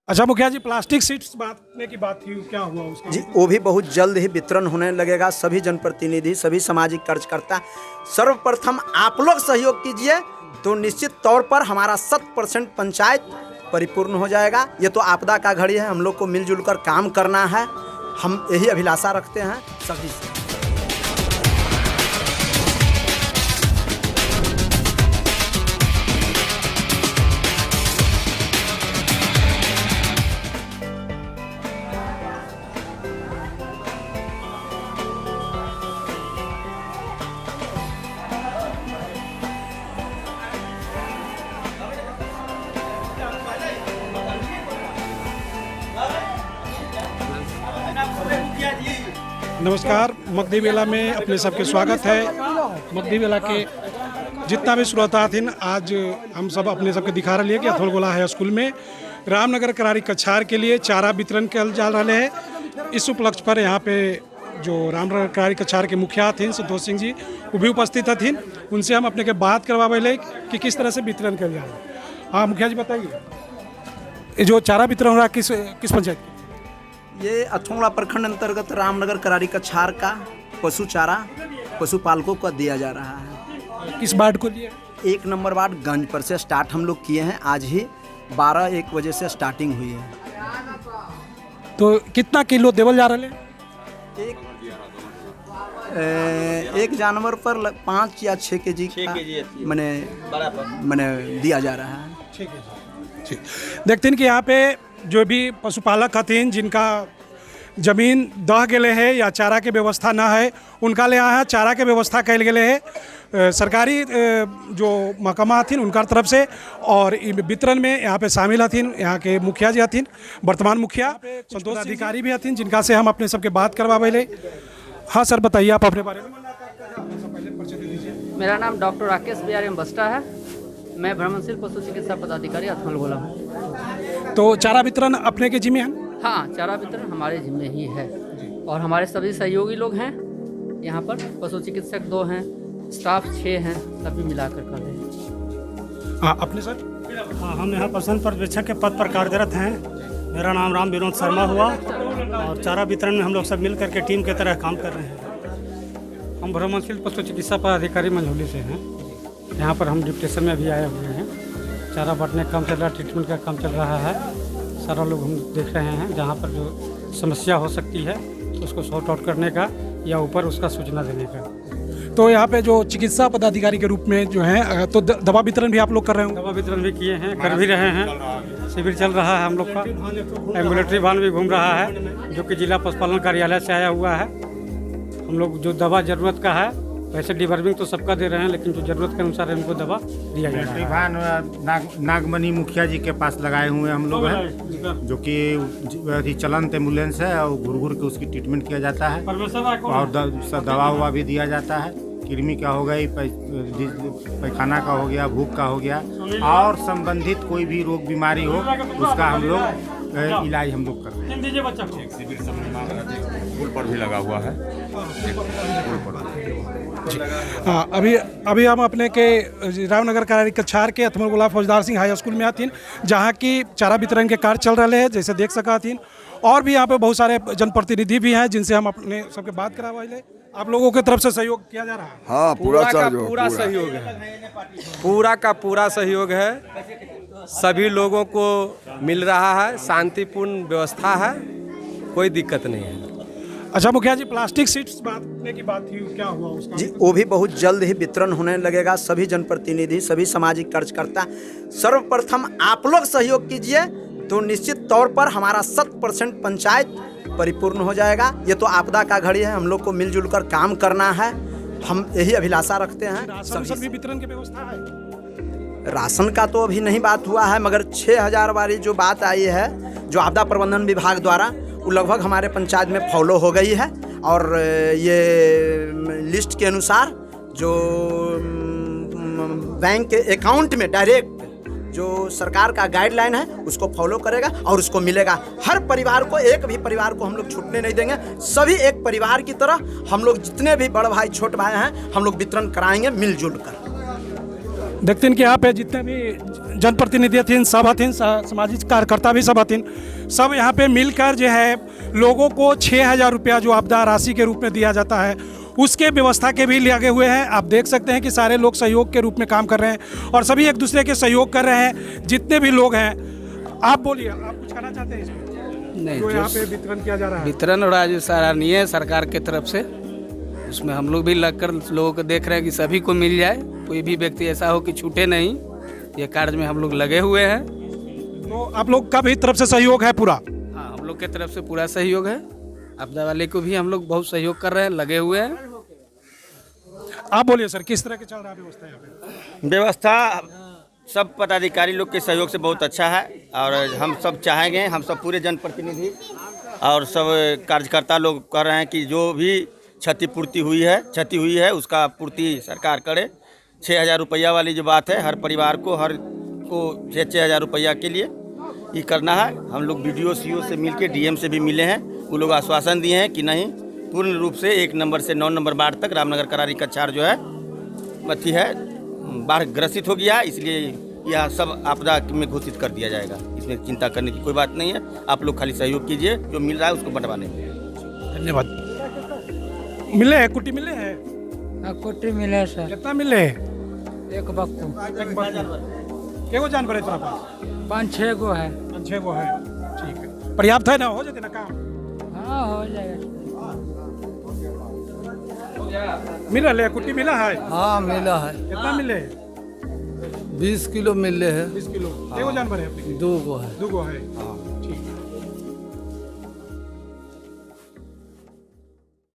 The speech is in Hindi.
अच्छा मुखिया जी, प्लास्टिक सीट्स बांटने की बात थी, क्या हुआ उसका? जी, वो भी बहुत जल्द ही वितरण होने लगेगा। सभी जनप्रतिनिधि, सभी सामाजिक कार्यकर्ता, सर्वप्रथम आप लोग सहयोग कीजिए तो निश्चित तौर पर हमारा 100% पंचायत परिपूर्ण हो जाएगा। ये तो आपदा का घड़ी है, हम लोग को मिलजुल कर काम करना है। हम यही अभिलाषा रखते हैं सभी से। नमस्कार, मगधी मेला में अपने सबके स्वागत है। मगधी मेला के जितना भी श्रोता थीन, आज हम सब अपने सबके दिखा रहे हैं कि अथलगोला हाई स्कूल में रामनगर करारी कछार के लिए चारा वितरण कल जा रहे हैं। इस उपलक्ष्य पर यहाँ पे जो रामनगर करारी कछार के मुखिया थे संतोष सिंह जी, वो भी उपस्थित थीन। उनसे हम अपने के बात करवा ले कि किस तरह से वितरण कर जा रहा है। हाँ मुखिया जी, बताइए, ये जो चारा वितरण हो रहा है किस पंचायत की? ये अथोंगला प्रखंड अंतर्गत रामनगर करारी कछार का पशु चारा पशुपालकों को दिया जा रहा है। किस वार्ड को दिया? 1 नंबर वार्ड गंज पर से स्टार्ट हम लोग किए हैं। आज ही 12-1 बजे से स्टार्टिंग हुई है। तो कितना किलो देवल जा रहे हैं? एक जानवर पर 5 या 6 केजी मैंने दिया जा रहा है। ठीक है जी। देखते हैं कि यहाँ पे जो भी पशुपालक हथिन, जिनका जमीन दह गए है या चारा के व्यवस्था ना है, उनका ले यहाँ चारा के व्यवस्था कल गए है सरकारी जो महकमा हथिन उनका तरफ से। और वितरण में यहाँ पे शामिल हथिन यहाँ के मुखिया जी हथिन, वर्तमान मुखिया संतोष अधिकारी भी हथिन, जिनका से हम अपने सबके बात करवावे ले। हाँ सर, बताइए आप अपने बारे में। मेरा नाम डॉक्टर राकेश बिहारी बस्टा है। मैं भ्रमणशील पशु चिकित्सा पदाधिकारी अथलगोला हूँ। तो चारा वितरण अपने के जिम्मे है? हाँ, चारा वितरण हमारे जिम्मे ही है और हमारे सभी सहयोगी लोग हैं यहाँ पर। पशु चिकित्सक 2 हैं, स्टाफ 6 हैं, सभी मिलाकर कर रहे हैं। हाँ, अपने सर? हाँ, हम यहाँ प्रसन्न पर्यवेक्षक के पद पर कार्यरत हैं। मेरा नाम राम विनोद शर्मा हुआ और चारा वितरण में हम लोग सब मिल करके टीम की तरह काम कर रहे हैं। हम भ्रमणशील पशु चिकित्सा पदाधिकारी मंझौली से हैं। यहाँ पर हम डिप्टेशन में भी आए हुए हैं। चारा बांटने का काम चल रहा है, ट्रीटमेंट का काम चल रहा है। सारा लोग हम देख रहे हैं जहाँ पर जो समस्या हो सकती है उसको सॉर्ट आउट करने का या ऊपर उसका सूचना देने का। तो यहाँ पे जो चिकित्सा पदाधिकारी के रूप में जो है, तो दवा वितरण भी आप लोग कर रहे हो? दवा वितरण भी किए हैं, कर भी रहे हैं। शिविर चल रहा है हम लोग का। एम्बुलेटरी वाहन भी घूम रहा है जो कि जिला पशुपालन कार्यालय से आया हुआ है। हम लोग जो दवा ज़रूरत का है, वैसे डिवर्मिंग तो सबका दे रहे हैं, लेकिन जो जरूरत के अनुसार हमको दवा दिया जा रहा है। नागमणि मुखिया जी के पास लगाए हुए हम लोग हैं, जो कि चलंत एम्बुलेंस है और घुर के उसकी ट्रीटमेंट किया जाता है और दवा हुआ भी दिया जाता है। कृमि का हो गई, पैखाना का हो गया, भूख का हो गया और संबंधित कोई भी रोग बीमारी हो उसका हम लोग इलाज हम लोग करते हैं। शिविर पुल पर भी लगा हुआ है। हाँ, अभी हम अपने के रामनगर करारी कछार के अथलगोला फौजदार सिंह हाई स्कूल में आतीन, जहाँ की चारा वितरण के कार्य चल रहे हैं, जैसे देख सका थीन। और भी यहाँ पे बहुत सारे जनप्रतिनिधि भी हैं जिनसे हम अपने सबके बात करवा ले। आप लोगों की तरफ से सहयोग किया जा रहा है? हाँ, पूरा सहयोग है। पूरा सहयोग है। सभी लोगों को मिल रहा है, शांतिपूर्ण व्यवस्था है, कोई दिक्कत नहीं है। अच्छा मुखिया जी, प्लास्टिक सीट्स बांटने की बात थी, क्या हुआ उसका? जी, वो भी बहुत जल्द ही वितरण होने लगेगा। सभी जनप्रतिनिधि, सभी सामाजिक कार्यकर्ता, सर्वप्रथम आप लोग सहयोग कीजिए तो निश्चित तौर पर हमारा 100% पंचायत परिपूर्ण हो जाएगा। ये तो आपदा का घड़ी है, हम लोग को मिलजुल कर काम करना है। हम यही अभिलाषा रखते हैं। राशन भी वितरण की व्यवस्था है? राशन का तो अभी नहीं बात हुआ है, मगर 6000 वाली जो बात आई है जो आपदा प्रबंधन विभाग द्वारा, वो लगभग हमारे पंचायत में फॉलो हो गई है। और ये लिस्ट के अनुसार जो बैंक के अकाउंट में डायरेक्ट जो सरकार का गाइडलाइन है उसको फॉलो करेगा और उसको मिलेगा। हर परिवार को, एक भी परिवार को हम लोग छूटने नहीं देंगे। सभी एक परिवार की तरह हम लोग जितने भी बड़ भाई छोटे भाई हैं हम लोग वितरण कराएंगे मिलजुल कर। देखते हैं कि यहाँ पे जितने भी जनप्रतिनिधि हथिन सब हथिन सामाजिक कार्यकर्ता भी सब हथिन, सब यहाँ पे मिलकर जो है लोगों को 6,000 रुपया जो आपदा राशि के रूप में दिया जाता है उसके व्यवस्था के भी लगे हुए हैं। आप देख सकते हैं कि सारे लोग सहयोग के रूप में काम कर रहे हैं और सभी एक दूसरे के सहयोग कर रहे हैं। जितने भी लोग हैं, आप बोलिए, आप कुछ कहना चाहते हैं इसमें? नहीं, जो यहाँ पे वितरण किया जा रहा है, वितरण हो रहा है जो सराहनीय है सरकार की तरफ से, उसमें हम लोग भी लगकर लोगों को देख रहे हैं कि सभी को मिल जाए, कोई भी व्यक्ति ऐसा हो कि छूटे नहीं। ये कार्य में हम लोग लगे हुए हैं। तो आप लोग का भी तरफ से सहयोग है पूरा? हाँ, हम लोग की तरफ से पूरा सहयोग है। आपदा वाले को भी हम लोग बहुत सहयोग कर रहे हैं, लगे हुए हैं। आप बोलिए सर, किस तरह की चल रहा है व्यवस्था यहाँ पे? व्यवस्था सब पदाधिकारी लोग के सहयोग से बहुत अच्छा है और हम सब चाहेंगे, हम सब पूरे जनप्रतिनिधि और सब कार्यकर्ता लोग कह रहे हैं कि जो भी क्षति हुई है उसका पूर्ति सरकार करे। 6,000 रुपया वाली जो बात है, हर परिवार को हर को 6,000 रुपया के लिए ये करना है। हम लोग BDO CO से मिलके DM से भी मिले हैं, वो लोग आश्वासन दिए हैं कि नहीं, पूर्ण रूप से 1 नंबर से 9 नंबर वार्ड तक रामनगर करारी कछार जो है मथी है बाढ़ ग्रसित हो गया, इसलिए यह सब आपदा में घोषित कर दिया जाएगा। इसमें चिंता करने की कोई बात नहीं है। आप लोग खाली सहयोग कीजिए, जो मिल रहा है उसको बंटवाने में। धन्यवाद। मिले हैं, कुट्टी मिले हैं? कुट्टी मिले सर, कितना मिले? एक बक्कू, केगो जानवर है तेरा पास? 5-6 गो है। 5-6 गो है, ठीक है, पर्याप्त है ना, हो जाते ना काम? हाँ, हो जाएगा। मिला ले, कुट्टी मिला है? हाँ, मिला है। कितना मिले? 20 किलो मिले है। 20 किलो। केगो जानवर है अपने? 2 गो है। 2 गो है।